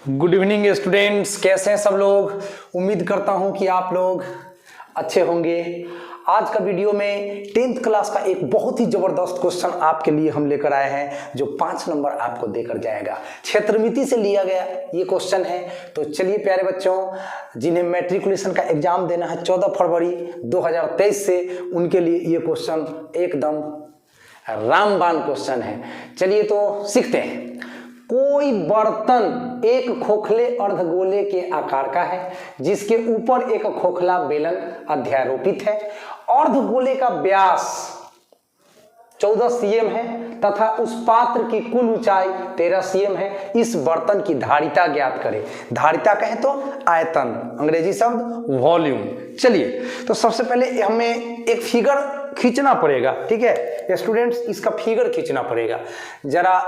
Good evening students, कैसे हैं सब लोग। उम्मीद करता हूं कि आप लोग अच्छे होंगे। आज का वीडियो में 10th क्लास का एक बहुत ही जबरदस्त क्वेश्चन आपके लिए हम लेकर आए हैं जो 5 नंबर आपको देकर जाएगा। क्षेत्रमिति से लिया गया ये क्वेश्चन है। तो चलिए प्यारे बच्चों, जिन्हें मैट्रिकुलेशन का एग्जाम देना है 14 फरवरी 2023 से, उनके लिए ये क्वेश्चन एकदम रामबाण क्वेश्चन है। चलिए तो सीखते हैं। कोई बर्तन एक खोखले अर्धगोले के आकार का है जिसके ऊपर एक खोखला बेलन अध्यारोपित है। अर्धगोले का व्यास 14 cm है तथा उस पात्र की कुल ऊंचाई 13 cm है। इस बर्तन की धारिता ज्ञात करें। धारिता कहें तो आयतन, अंग्रेजी शब्द वॉल्यूम। चलिए तो सबसे पहले हमें एक फिगर खींचना पड़ेगा, ठीक है स्टूडेंट्स, इसका फिगर खींचना पड़ेगा। जरा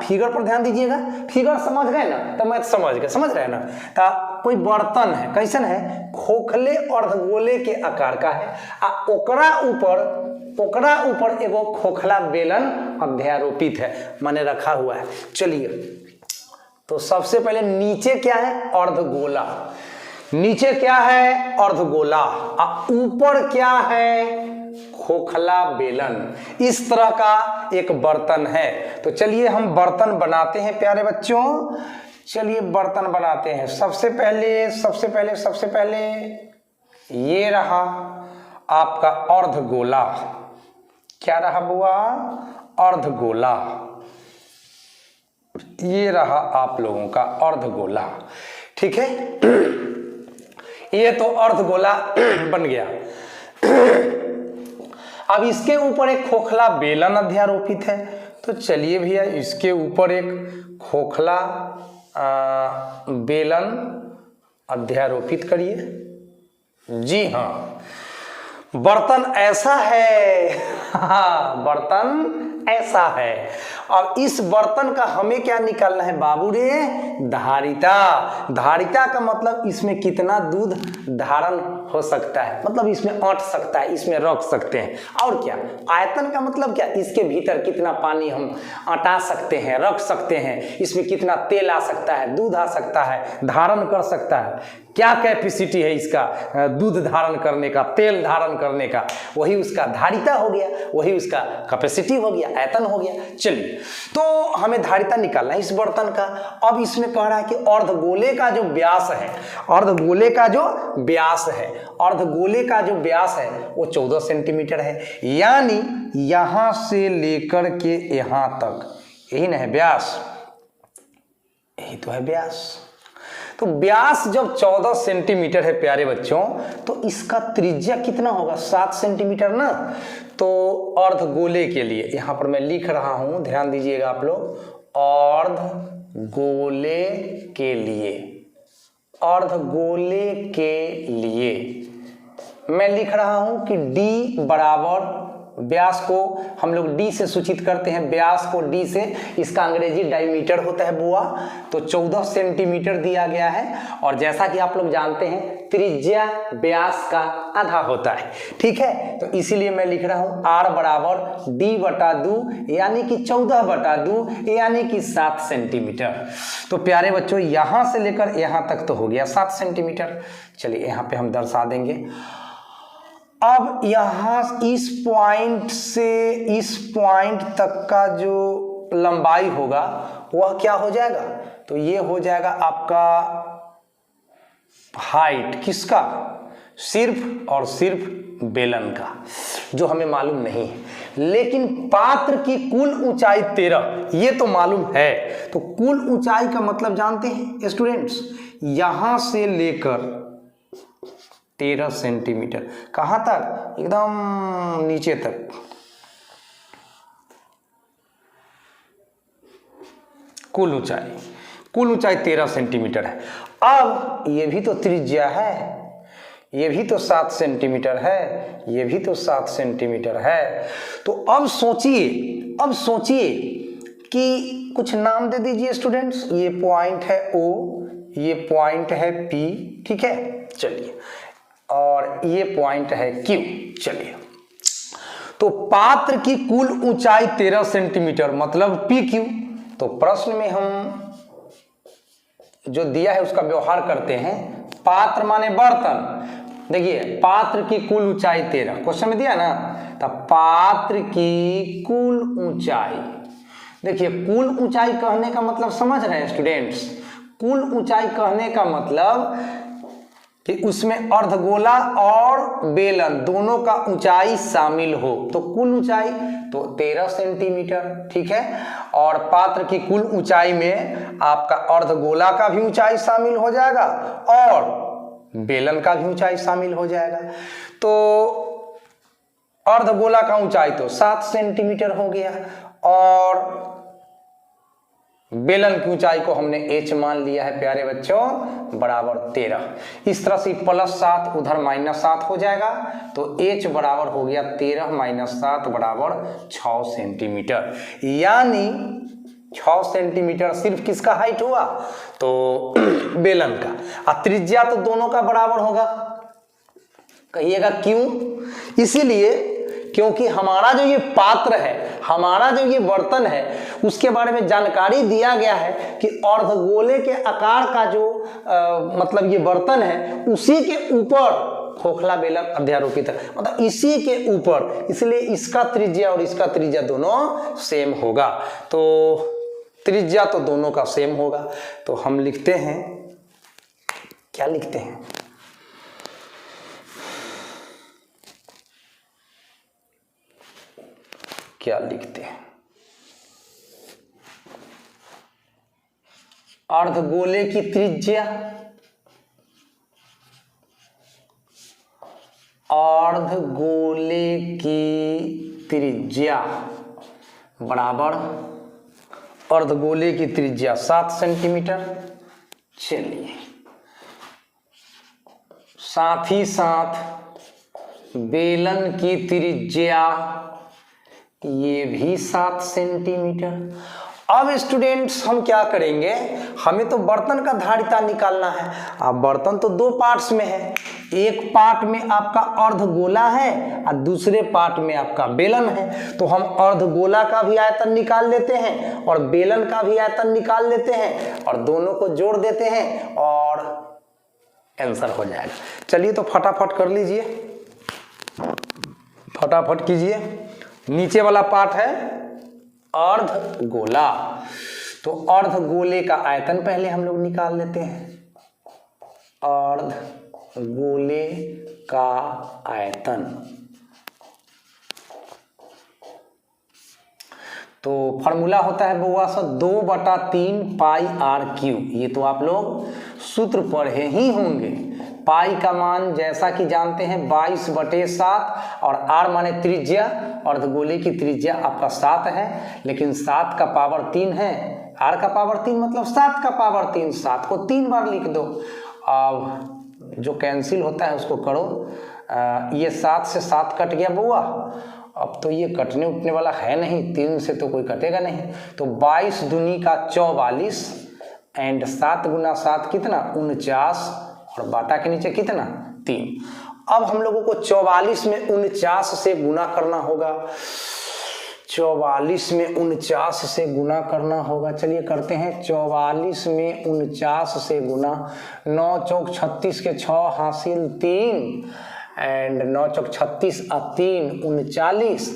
फिगर पर ध्यान दीजिएगा। फिगर समझ गए ना, तो मैं समझ गए, समझ रहे ना। तो कोई बर्तन है, कैसन है, खोखले अर्धगोले के आकार का है आ ओकरा ऊपर एगो खोखला बेलन अध्यारोपित है, माने रखा हुआ है। चलिए तो सबसे पहले नीचे क्या है, अर्धगोला। नीचे क्या है, अर्धगोला। ऊपर क्या है, खोखला बेलन। इस तरह का एक बर्तन है। तो चलिए हम बर्तन बनाते हैं प्यारे बच्चों। चलिए बर्तन बनाते हैं। सबसे पहले ये रहा आपका अर्धगोला। क्या रहा बुआ, अर्धगोला। ये रहा आप लोगों का अर्धगोला, ठीक है। ये तो अर्धगोला बन गया। अब इसके ऊपर एक खोखला बेलन अध्यारोपित है। तो चलिए भैया इसके ऊपर एक खोखला बेलन अध्यारोपित करिए। जी हाँ, बर्तन ऐसा है। हाँ, बर्तन ऐसा है। और इस बर्तन का हमें क्या निकालना है बाबू रे, धारिता। धारिता का मतलब इसमें कितना दूध धारण हो सकता है, मतलब इसमें अट सकता है, इसमें रख सकते हैं। और क्या, आयतन का मतलब क्या, इसके भीतर कितना पानी हम अटा सकते हैं, रख सकते हैं। इसमें कितना तेल आ सकता है, दूध आ सकता है, धारण कर सकता है। क्या कैपेसिटी है इसका दूध धारण करने का, तेल धारण करने का, वही उसका धारिता हो गया, वही उसका कैपेसिटी हो गया, आयतन हो गया। चलिए तो हमें धारिता निकालना है इस बर्तन का। अब इसमें कह रहा है कि अर्धगोले का जो व्यास है, अर्धगोले का जो व्यास है वो 14 सेंटीमीटर है। यानी यहां से लेकर के यहां तक, यही ना है व्यास, यही तो है व्यास। तो व्यास जब 14 सेंटीमीटर है प्यारे बच्चों, तो इसका त्रिज्या कितना होगा, 7 सेंटीमीटर ना। तो अर्धगोले के लिए यहां पर मैं लिख रहा हूं, ध्यान दीजिएगा आप लोग। अर्धगोले के लिए मैं लिख रहा हूं कि d बराबर, व्यास को हम लोग d से सूचित करते हैं, व्यास को d से, इसका अंग्रेजी डायमीटर होता है बुआ। तो 14 सेंटीमीटर दिया गया है। और जैसा कि आप लोग जानते हैं त्रिज्या व्यास का आधा होता है, ठीक है। तो इसीलिए मैं लिख रहा हूं r बराबर d/2 यानी कि 14/2 यानी कि 7 सेंटीमीटर। तो प्यारे बच्चों यहां से लेकर यहां तक तो हो गया 7 सेंटीमीटर। चलिए यहां पे हम दर्शा देंगे। अब यहां इस पॉइंट से इस पॉइंट तक का जो लंबाई होगा वह क्या हो जाएगा, तो ये हो जाएगा आपका हाइट किसका, सिर्फ और सिर्फ बेलन का, जो हमें मालूम नहीं है। लेकिन पात्र की कुल ऊंचाई 13, ये तो मालूम है। तो कुल ऊंचाई का मतलब जानते हैं स्टूडेंट्स, यहां से लेकर 13 सेंटीमीटर, कहां तक, एकदम नीचे तक, कुल ऊंचाई 13 सेंटीमीटर है। अब ये भी तो त्रिज्या है, ये भी तो 7 सेंटीमीटर है, ये भी तो 7 सेंटीमीटर है। तो अब सोचिए कि कुछ नाम दे दीजिए स्टूडेंट्स। ये पॉइंट है O, ये पॉइंट है P, ठीक है। चलिए, और ये पॉइंट है Q। चलिए तो पात्र की कुल ऊंचाई 13 सेंटीमीटर मतलब PQ। तो प्रश्न में हम जो दिया है उसका व्यवहार करते हैं। पात्र माने बर्तन। देखिए पात्र की कुल ऊंचाई 13, क्वेश्चन में दिया ना, तो पात्र की कुल ऊंचाई। देखिए कुल ऊंचाई कहने का मतलब समझ रहे हैं स्टूडेंट्स, कुल ऊंचाई कहने का मतलब कि उसमें अर्धगोला और बेलन दोनों का ऊंचाई शामिल हो, तो कुल ऊंचाई तो 13 सेंटीमीटर, ठीक है। और पात्र की कुल ऊंचाई में आपका अर्धगोला का भी ऊंचाई शामिल हो जाएगा और बेलन का भी ऊंचाई शामिल हो जाएगा। तो अर्धगोला का ऊंचाई तो 7 सेंटीमीटर हो गया और बेलन की ऊंचाई को हमने h मान लिया है प्यारे बच्चों, बराबर 13। इस तरह से +7 उधर -7 हो जाएगा, तो h बराबर हो गया 13 - 7 बराबर 6 सेंटीमीटर। यानी 6 सेंटीमीटर सिर्फ किसका हाइट हुआ, तो बेलन का। और त्रिज्या तो दोनों का बराबर होगा। कहिएगा क्यों? इसीलिए क्योंकि हमारा जो ये पात्र है, हमारा जो ये बर्तन है, उसके बारे में जानकारी दिया गया है कि अर्धगोले के आकार का जो मतलब ये बर्तन है, उसी के ऊपर खोखला बेलन अध्यारोपित है, मतलब इसी के ऊपर, इसलिए इसका त्रिज्या और इसका त्रिज्या दोनों सेम होगा। तो त्रिज्या तो दोनों का सेम होगा। तो हम लिखते हैं, क्या लिखते हैं, क्या लिखते हैं, अर्धगोले की त्रिज्या, अर्धगोले की त्रिज्या बराबर अर्धगोले की त्रिज्या 7 सेंटीमीटर। चलिए साथ ही साथ बेलन की त्रिज्या ये भी 7 सेंटीमीटर। अब स्टूडेंट्स हम क्या करेंगे, हमें तो बर्तन का धारिता निकालना है। अब बर्तन तो 2 पार्ट्स में है, एक पार्ट में आपका अर्धगोला है और दूसरे पार्ट में आपका बेलन है। तो हम अर्धगोला का भी आयतन निकाल लेते हैं और बेलन का भी आयतन निकाल लेते हैं और दोनों को जोड़ देते हैं और आंसर हो जाएगा। चलिए तो फटाफट कर लीजिए, फटाफट कीजिए। नीचे वाला पार्ट है अर्धगोला, तो अर्धगोले का आयतन पहले हम लोग निकाल लेते हैं। अर्धगोले का आयतन, तो फॉर्मूला होता है बउआ सब 2/3 पाई r³। ये तो आप लोग सूत्र पढ़े ही होंगे। पाई का मान जैसा कि जानते हैं 22/7 और r माने त्रिज्या, अर्धगोले की त्रिज्या आपका 7 है, लेकिन 7 का पावर 3 है, r का पावर 3 मतलब 7 का पावर 3, 7 को 3 बार लिख दो। अब जो कैंसिल होता है उसको करो। ये 7 से 7 कट गया बउआ, अब तो ये कटने उठने वाला है नहीं, 3 से तो कोई कटेगा नहीं। तो 22 दूनी का 44 एंड 7 गुना 7 कितना 49 और बाटा के नीचे कितना 3। अब हम लोगों को 44 में 49 से गुना करना होगा, 44 में 49 से गुना करना होगा। चलिए करते हैं, 44 में 49 से गुना, 9 चौक 36 के 6 हासिल 3 एंड 9 चौक 36 और 3 39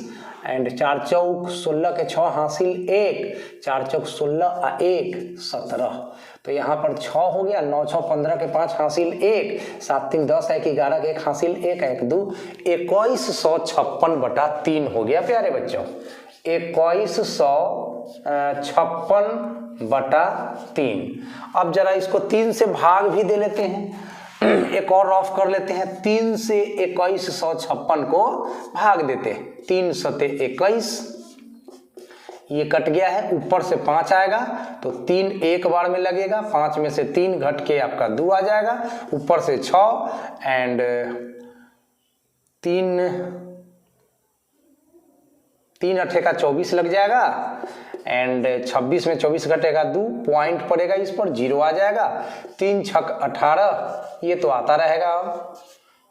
एंड 4 चौक 16 के 6 हासिल 1, 4 चौक 16 और 1 17। तो यहाँ पर 6 हो गया, 9 6 15 के 5 हासिल 1, 7 3 10 1 11 के 1 हासिल 1 1 2 2156/3 हो गया प्यारे बच्चों, 2156/3। अब जरा इसको 3 से भाग भी दे लेते हैं, एक और रफ कर लेते हैं। 3 से 2156 को भाग देते हैं, 3 सते 21, ये कट गया है, ऊपर से 5 आएगा तो 3 एक बार में लगेगा, 5 में से 3 घट के आपका 2 आ जाएगा, ऊपर से 6 एंड 3 अठे का 24 लग जाएगा एंड 26 में 24 घटेगा 2, पॉइंट पड़ेगा इस पर, 0 आ जाएगा। 3 छक 18, ये तो आता रहेगा। अब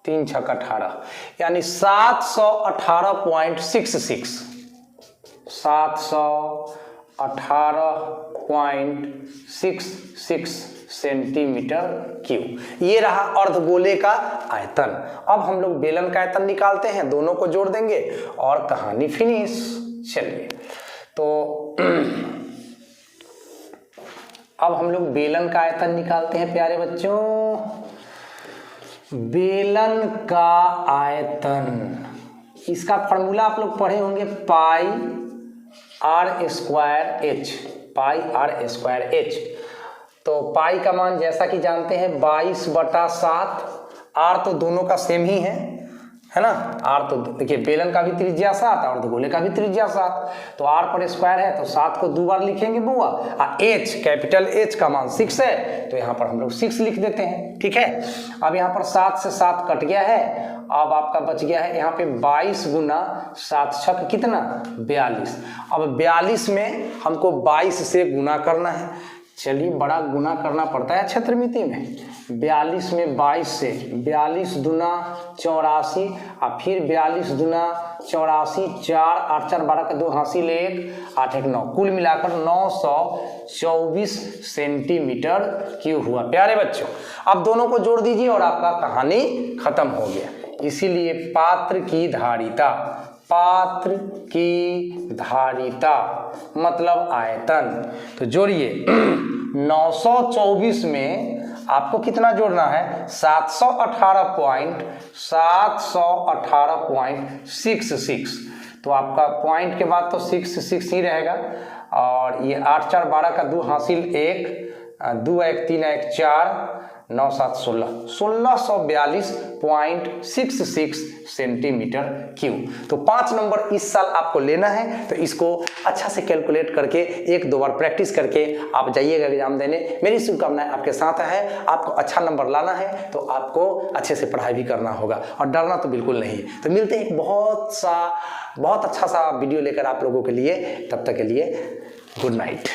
3 छक 18 यानी 718.66, 718.66 सेंटीमीटर क्यूब। ये रहा अर्धगोले का आयतन। अब हम लोग बेलन का आयतन निकालते हैं, दोनों को जोड़ देंगे और कहानी फिनिश। चलिए तो अब हम लोग बेलन का आयतन निकालते हैं प्यारे बच्चों। बेलन का आयतन, इसका फॉर्मूला आप लोग पढ़े होंगे, pi r square h, pi r square h. तो पाई का मान जैसा कि जानते हैं 22/7, आर तो दोनों का सेम ही है ना। आर तो देखिए बेलन का भी त्रिज्या 7 और अर्धगोले का भी त्रिज्या 7, तो आर पर स्क्वायर है तो 7 को 2 बार लिखेंगे बुआ। एच, कैपिटल एच का मान 6 है तो यहाँ पर हम लोग 6 लिख देते हैं, ठीक है। अब यहाँ पर 7 से 7 कट गया है, अब आपका बच गया है यहाँ पे 22 गुना 7 छक कितना 42। अब 42 में हमको 22 से गुना करना है। चलिए बड़ा गुना करना पड़ता है क्षेत्रमिति में। 42 में 22 से 42 दूना 84 और फिर 42 दूना 84, 4 8 4 12 का 2 हासिल 1 8 1 9, कुल मिलाकर 924 सेंटीमीटर क्यूब हुआ प्यारे बच्चों। अब दोनों को जोड़ दीजिए और आपका कहानी खत्म हो गया। इसीलिए पात्र की धारिता, पात्र की धारिता मतलब आयतन। तो जोड़िए 924 में आपको कितना जोड़ना है 718.66। तो आपका पॉइंट के बाद तो 6 ही रहेगा। और ये 8 4 12 का 2 हासिल 1 2 1 3 1 4 9 7 16 1642.66 सेंटीमीटर क्यूब। तो 5 नंबर इस साल आपको लेना है, तो इसको अच्छा से कैलकुलेट करके 1-2 बार प्रैक्टिस करके आप जाइएगा एग्जाम देने। मेरी शुभकामनाएं आपके साथ है। आपको अच्छा नंबर लाना है तो आपको अच्छे से पढ़ाई भी करना होगा और डरना तो बिल्कुल नहीं। तो मिलते हैं एक बहुत अच्छा सा वीडियो लेकर आप लोगों के लिए। तब तक के लिए गुड नाइट।